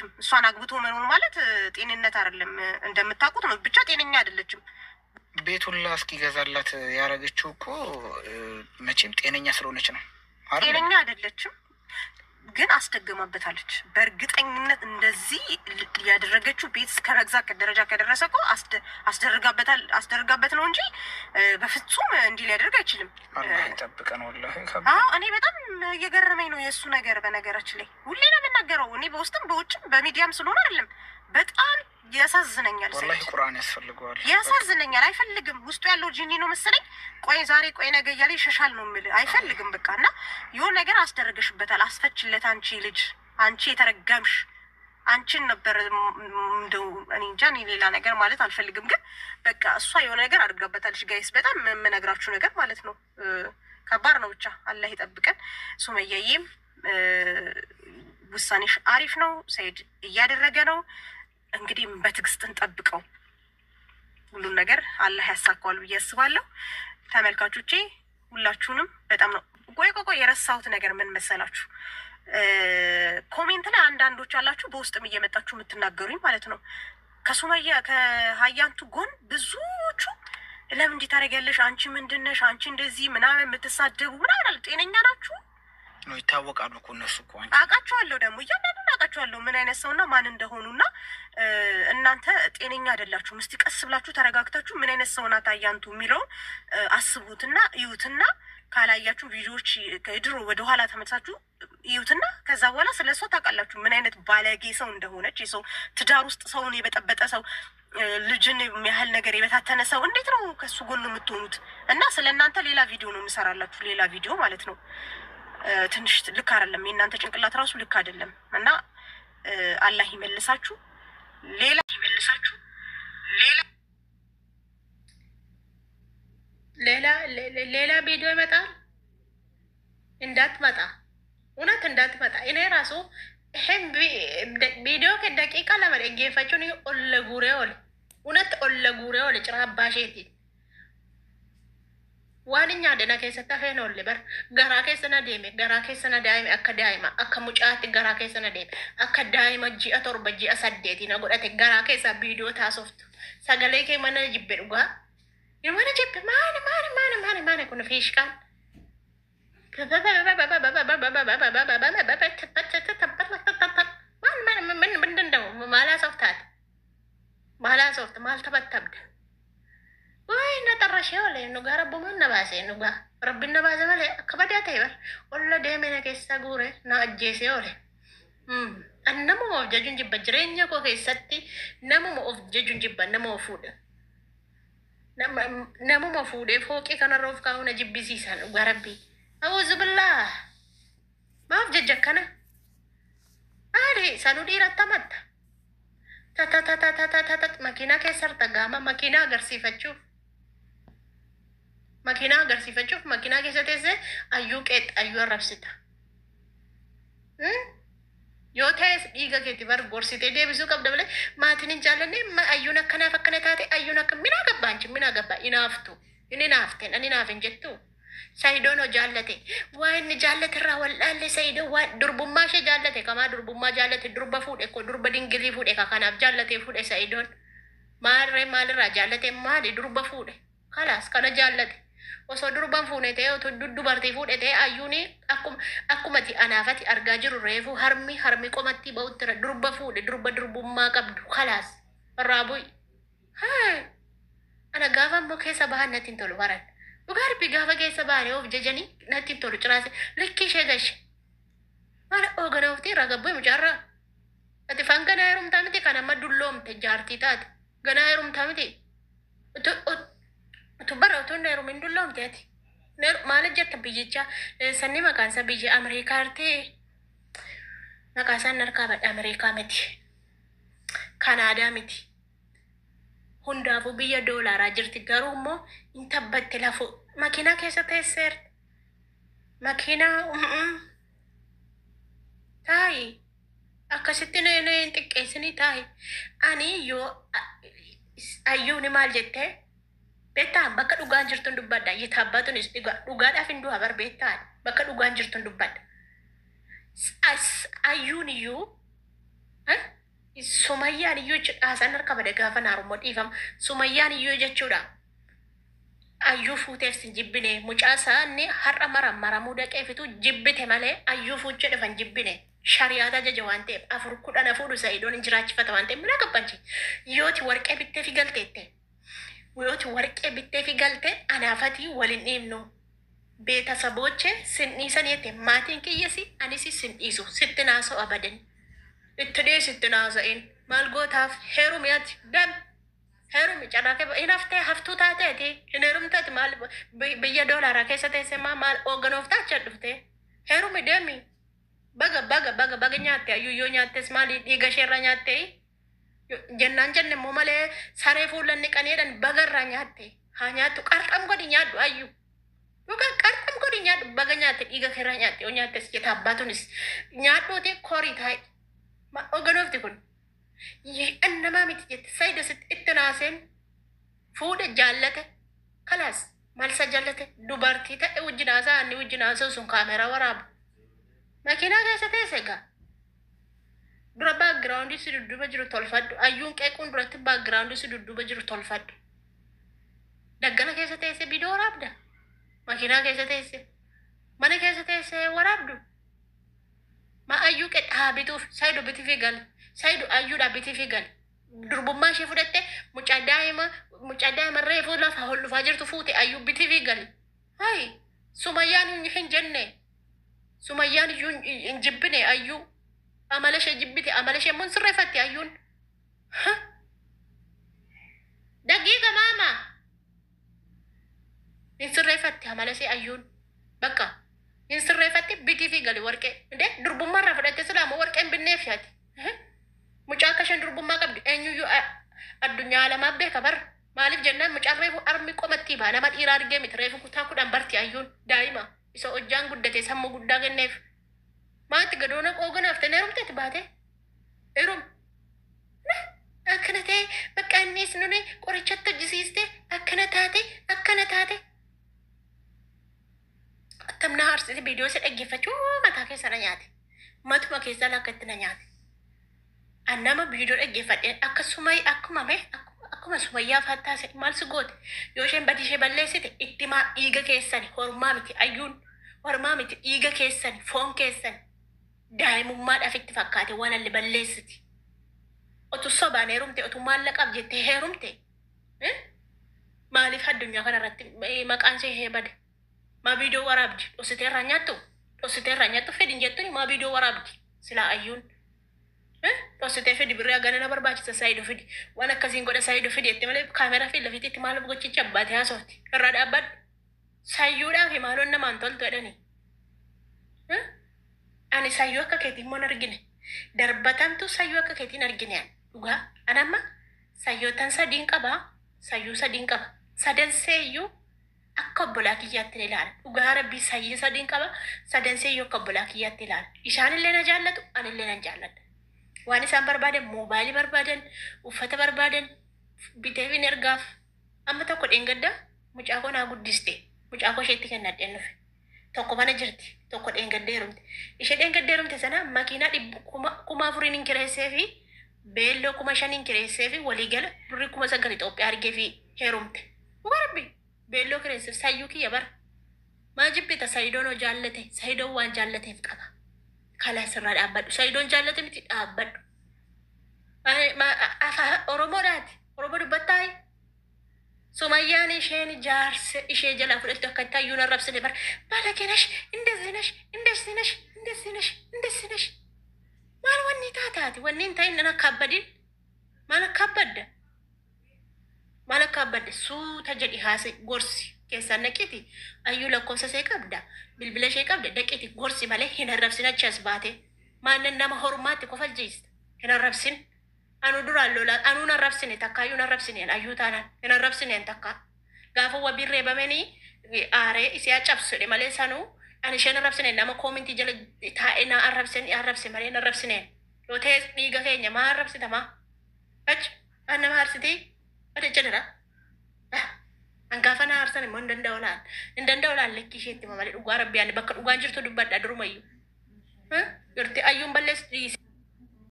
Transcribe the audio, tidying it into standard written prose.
አይደለችም። እሷን አግብቶ መኖር ማለት ጤንነት አይደለም፣ እንደምታውቁት ነው። ብቻ ጤነኛ አይደለችም። ቤቱን እስኪገዛላት ያደረገችው እኮ መቼም ጤነኛ ስለሆነች ነው። ጤነኛ አይደለችም ግን አስደግማበታለች። በእርግጠኝነት እንደዚህ ያደረገችው ቤት እስከ መግዛት ደረጃ ከደረሰ እኮ አስደርጋበት ነው እንጂ በፍጹም እንዲህ ሊያደርግ አይችልም። ይጠብቀን። ወላሂ እኔ በጣም እየገረመኝ ነው የእሱ ነገር። በነገራችን ላይ ሁሌ ነው የምናገረው፣ እኔ በውስጥም በውጭም በሚዲያም ስለሆነ አይደለም። በጣም ያሳዝነኛል። ወላሂ ቁርአን ያስፈልገዋል፣ ያሳዝነኛል። አይፈልግም። ውስጡ ያለው ጂኒ ነው መሰለኝ። ቆይ ዛሬ ቆይ ነገ እያለ ይሸሻል ነው የምልህ። አይፈልግም በቃ። እና የሆነ ነገር አስደረገሽበታል። አስፈችለት። አንቺ ልጅ፣ አንቺ የተረገምሽ አንቺን ነበር እንደው እኔ እንጃ። እኔ ሌላ ነገር ማለት አልፈልግም፣ ግን በቃ እሷ የሆነ ነገር አድርጋበታለች። ጋይስ በጣም የምነግራችሁ ነገር ማለት ነው። ከባድ ነው። ብቻ አላህ ይጠብቀን። ሱመያዬም ውሳኔሽ አሪፍ ነው። ሰይድ እያደረገ ነው። እንግዲህ በትዕግስት እንጠብቀው። ሁሉን ነገር አላህ ያሳካዋል ብዬ አስባለሁ። ተመልካቾቼ ሁላችሁንም በጣም ነው። ቆይ የረሳሁት ነገር ምን መሰላችሁ? ኮሜንት ላይ አንዳንዶች አላችሁ በውስጥም እየመጣችሁ የምትናገሩኝ ማለት ነው። ከሱመያ ከሀያንቱ ጎን ብዙዎቹ ለምን እንዲህ ታደርጊያለሽ? አንቺ ምንድነሽ? አንቺ እንደዚህ ምናምን የምትሳደቡ ምናምን አለ። ጤነኛ ናችሁ ነው? ይታወቃሉ እኮ እነሱ እኮ አውቃቸዋለሁ። ደግሞ እያንዳንዱን አውቃቸዋለሁ ምን አይነት ሰውና ማን እንደሆኑና እናንተ ጤነኛ አይደላችሁም። እስቲ ቀስ ብላችሁ ተረጋግታችሁ ምን አይነት ሰው ናት አያንቱ የሚለውን አስቡትና እዩትና ካላያችሁ ቪዲዮዎች ከድሮ ወደኋላ ተመልሳችሁ እዩትና ከዛ በኋላ ስለ እሷ ታውቃላችሁ ምን አይነት ባለጌ ሰው እንደሆነች። የሰው ትዳር ውስጥ ሰውን የበጠበጠ ሰው፣ ልጅን የሚያህል ነገር የበታተነ ሰው እንዴት ነው ከሱ ጎን የምትሆኑት? እና ስለ እናንተ ሌላ ቪዲዮ ነው የምሰራላችሁ፣ ሌላ ቪዲዮ ማለት ነው። ትንሽ ልክ አይደለም፣ የእናንተ ጭንቅላት ራሱ ልክ አይደለም። እና አላህ ይመልሳችሁ። ሌላ ቪዲዮ ይመጣል። እንዳትመጣ፣ እውነት እንዳትመጣ። እኔ ራሱ ይሄን ቪዲዮ ከደቂቃ ለመደገፈችውን ኦለጉሬ ኦል እውነት ኦለጉሬ ኦል ጭራባሼቲ ዋንኛ ደና keessatti hafeen oolle bar garaa keessa na deeme, garaa keessa na daa'ime akka daa'ima, akka mucaatti garaa keessa na deeme, akka daa'ima ji'a 7 ji'a 8 na godhate garaa keessa viidiyoo taasoftu sagalee kee mana jibbe dhugaa mana jibbe maani kun fiishkaan ምንድን ነው ማላሶፍታት ማላሶፍት ማልተበተብደ ወይ ነጠራሽ ወለ ኑጋ ረቡም ነባሴ ኑጋ ረብ ነባዘ ወለ ከበዳተ ይበር ወለ ደመነ ከሰ ጉረ ናጀሴ ወለ አነሙ ወጀጁን ጅበ ጅሬኛ ኮ ከሰቲ ነሙ ወጀጁን ጅበ ነሙ ወፉደ ነሙ ወፉደ ፎቂ ከነሮፍ ካሁነ ጅብሲሳን ጋረቢ አውዝ ብላ ማፍ ጀጀከነ አሬ ሳኑዲ ረተመታ ተተተተተተተ መኪና ከሰርተ ጋማ መኪና ገርሲፈችሁ መኪና ገርሲፈችሁፍ መኪና ከሰተዘ አዩ ቄጥ አዩ ረብስታ ዮቴስ ዲጋ ከቲ በር ጎርሲቴ ደብሱ ቀብደብለ ማትን እንጃለኔ አዩና ከና ፈከነታቴ አዩና ከሚና ገባንች ሚና ገባ ኢናፍቱ እኔ ናፍተን እኔ ናፍን ጀቱ ሳይዶኖ ጃለቴ ወይን ጃለተ ራ ወላለ ሳይዶ ዋ ዱርቡማሽ ጃለቴ ከማ ዱርቡማ ጃለቴ ዱርባ ፉዴ ኮ ዱርባ ዲንግሊ ፉዴ ካካናፍ ጃለቴ ፉዴ ሳይዶን ማልራ ጃለቴ ማዲ ዱርባ ፉዴ ካላስ ከነ ጃለቴ ወሶ ዱርባን ፉኔቴ ኦቶ ዱዱባርቴ ፉዴቴ አዩኒ አኩመቲ አናፈቲ አርጋ ጅሩ ሬፉ ሀርሚ ቆመቲ በውትረ ዱርባ ፉዴ ዱርቡማ ቀብዱ ካላስ ራቡይ አና ጋፋ ሞከሰ ባህነቲን ቶሎ ወራን ugar bigafa keessa baane of jajani natti tolu ciraase likki shegash mana oganofti ragabboy mujarra ati fangana herum tamiti kana madullom te jarti tat gana herum tamiti to bara to herum indullom te ati ner mala jetta bijicha sanni makan sa biji amerika arte nakasan narka ba amerika meti canada meti hundafu biyya doolaraa jirti garuu immoo intabbatti lafu makiinaa keessa teesseer makiinaa taayi akkasitti neenee xiqqeessanii taayi ani yoo ayyuuni maal jettee beektaa bakka dhugaan jirtuun dubbadha yitaabbaatunis dhugaadhaaf hin du'a bar beektaa bakka dhugaan jirtuun dubbadha ayyuun iyyuu Sumayyaan iyyuu haasan harka bada gaafa naarummoo dhiifama. Sumayyaan iyyuu jechuudha. Ayyuu fuuteef sin jibbine mucaa isaanii har'a maramuu dhaqeefitu jibbite malee ayyuu fuuchee dhufan jibbine. Shariyaata jaja waan ta'eef afur kudhan fuudhu Sa'iidoon hin jiraachifata waan ta'eef mina qabbanchi. Yooti warqee bittee fi galteette. Yooti warqee bittee fi galte anaafatii waliin dhiibnu. Beetasaboche sin dhiisan jette maatiin kiyyasi anis sin dhiisu sitti naasoo abadan. Itti dhiisitti naasa'in maal gootaaf heerumiyaati dam. Heerumi carraa kee hin haftee haftuu taateeti hin heerumteeti maal biyya doolaaraa keessa teessee maal hoogganoof taachaa dhuftee heerumi deemi baga nyaatte ayyuyyoo nyaattes maali dhiiga isheerraa nyaatte jennaan jenne immoo malee saree fuullanni qaneedhan bagarraa nyaatte haa nyaattu qarxam godhi nyaadhu ayyu yookaan qarxam godhi nyaadhu baga nyaatte dhiiga keerraa nyaatte yoo nyaattes jeta abbaatunis nyaadhuuti korii taa'e hoogganoofti kun. Annamaa miti jette Sa'iida itti naaseen fuudha jaallate kalaas malsa jaallate dubartii ta'e wajjin haasaa inni wajjin haasa'u sun kaameraa waraabu. Makiinaa keessa teesse egaa dura baagiraawundii si dudduuba jiru tolfadhu ayyuun qeequun duratti baagiraawundii si dudduuba jiru tolfadhu. Daggala keessa teesse bidoo waraabda. Makiinaa keessa teesse mana keessa teesse waraabdu. Ma ayyuu qexaa bituuf Sa'iidoo bitii fi gala. Sa'iidoo ayyuudha bitii fi gala. Durbummaa ishee fudhatte mucaa daa'ima reefuu lafa hollufaa jirtu fuute ayyuu bitii fi gala. Hayi Sumayyaan hin jenne. Sumayyaan iyyuu hin jibbine ayyuu. Amala ishee jibbite amala ishee immoo sirreeffatti ayyuun. Daqiiqa maama. Hin sirreeffatti amala ishee ayyuun. Bakka. Hin sirreeffatti bitii fi gali warqee. Inde durbummaa irraa fudhatte silaamoo warqeen binneef yaati. Mucaa akka isheen durbummaa qabdi eenyuyyuu addunyaa lamaa beeka bar. Maaliif jennaan mucaan reefu armi qomatti baa nama dhiiraa argee miti reefu kutaa kudhan barti ayyuun daa'ima isa hojjaan guddate sammuu guddaa kenneef. Maatti gadoona qooganaaf ta'e heerumteeti baate. Heerum. Akkana ta'e bakka innis nuni qorichatti hojjisiiste akkana taate. Tamna harsiti viidiyoo isa dhaggeeffachuu mataa keessa na nyaate. Matuma keessa lakkatti na nyaate. Annama viidiyoo dhaggeeffadheen akkuma Sumayyaa fattaase maal si goote yoo isheen badii ishee balleessite itti maa dhiiga keessani hormaa miti ayyuun hormaa miti dhiiga keessani foon keessani daa'imummaadhaaf itti fakkaate waan alli balleessiti. Otu sobaan heerumte otu maallaqaaf jettee heerumte maaliif addunyaa kanarratti maqaan ishee heebade. Ma video warabdi dhositeerraa nyaattu fedhin jettuun ma video warabdi silaa ayyuun dhositee fedhi birrii hagana barbaachisa Sa'iidoo fedhi waan akkasiin godha Sa'iidoo fedhi jettee malee kaameraa fi lafiitti maal gochicha abbaatee haasofti irraa dhaabbadhu sayyuudhaaf maaloon namaan toltu jedhani. Ani sayyuu akka keetiin moon argine darbatantu sayyuu akka keetiin argine dhugaa anamma sayyootan sadiin qaba sadanseeyyuu akka obbolaa kiyyaatti ni ilaala. Dhugaa rabbii sayyii sadiin qaba sadanseeyyuu akka obbolaa kiyyaatti ilaala. Isaanillee na jaallatu anillee nan jaalladha. Waan isaan barbaadan mobaayilii barbaadan uffata barbaadan biteefin ergaaf amma tokko dheengadda mucaa koo naa guddiste mucaa koo isheetti kennadheen dhufe tokko mana jirti tokko dheengaddeerumte ishee dheengaddeerumte sana makiinaa 4,000 hin kireessee fi beelloo 5,000 hin kireessee fi waliigala birrii 9,000 Itoophiyaa argee fi heerumte. Dhugaa rabbii beelloo kireesseef sayyuu kiyya bara maa jibbita Sa'iidoon hoo jaallate Sa'iidoon waan jaallateef qaba. Kala sirraa dhaabbadhu Sa'iidoon jaallate miti dhaabbadhu. Oromoodhaati Oromoo dubbattaayi. Sumayyaan isheen jaarsa ishee jalaa fudhatte akka itti ayyuun arrabsine bara baalakenash indesinesh maal wanni taataati wanni hin ta'in akka abbadin maal akka abbadde suuta jedhi haase gorsi keessaan naqiti ayyuu lakkoofsa ishee qabda bilbila ishee qabda dhaqiti gorsi malee hin arrabsin achi as baate maanan nama hormaatti qofa jeesta hin arrabsin. Anu duraan lola anu narrabsine takka ayyuu narrabsine ayyuu taanaan hin arrabsine takka gaafa wabiin reebamanii aaree isii cabsudhe malee sanuu ani isheen arrabsine nama koomintii jala taa'e na arrabse malee narrabsine yoo ta'e dhiiga keenya maa arrabsita maa achi an nama arsitee ati jedhara angaafa na arsan immoo hin danda'u laan lekkii isheetti malee dhugaa rabbii ani bakka dhugaan jirtu dubbadha durumayyuu jirti ayyuun balleessu